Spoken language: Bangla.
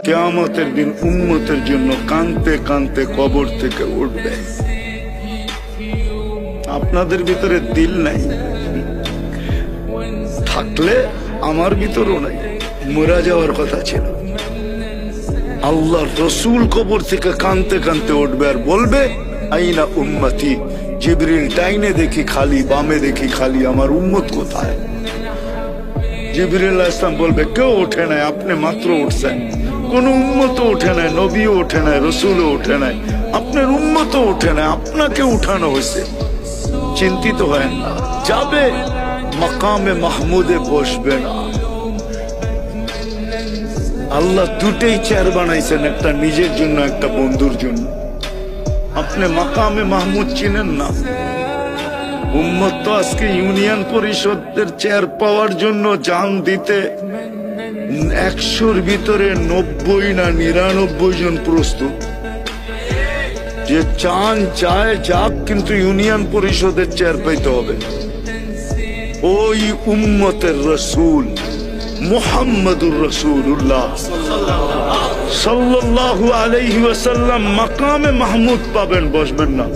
কিয়ামতের দিন উম্মতের জন্য কাঁদতে কাঁদতে কবর থেকে উঠবে। আপনাদের ভিতরে দিল নাই, থাকলে আমার ভিতরেও নাই, মরা যাওয়ার কথা ছিল। আল্লাহর রসুল কবর থেকে কাঁদতে কাঁদতে উঠবে আর বলবে, আইনা উম্মতি। জিবরিল ডাইনে দেখি খালি, বামে দেখি খালি, আমার উম্মত কোথায়? জিবরিল আলাইহিস সালাম বলবে, কেউ ওঠে নাই, আপনি মাত্র উঠছেন। কোন উম্মত ওঠে নাই, নবীও ওঠে নাই, রসুলও ওঠে নাই, আপনার উম্মত ওঠে নাই, আপনাকে উঠানো হয়েছে। চিন্তিত হয় না, যাবে মাকামে মাহমুদে বসবে না। আল্লাহ দুটেই চেয়ার বানাইছেন, একটা নিজের জন্য, একটা বন্ধুর জন্য। আপনি মাকামে মাহমুদ চিনেন না। উম্মত তো আজকে ইউনিয়ন পরিষদের চেয়ার পাওয়ার জন্য জান দিতে 100-র ভিতরে 90 না 99 জন প্রস্তুত। যে চান চায় যাক, কিন্তু ইউনিয়ন পরিষদের চেয়ার পাইতে হবে। ওই উম্মতের রসুল মুহাম্মদুর রাসূলুল্লাহ সাল্লাল্লাহু আলাইহি ওয়াসাল্লাম মাকামে মাহমুদ পাবেন, বসবেন না।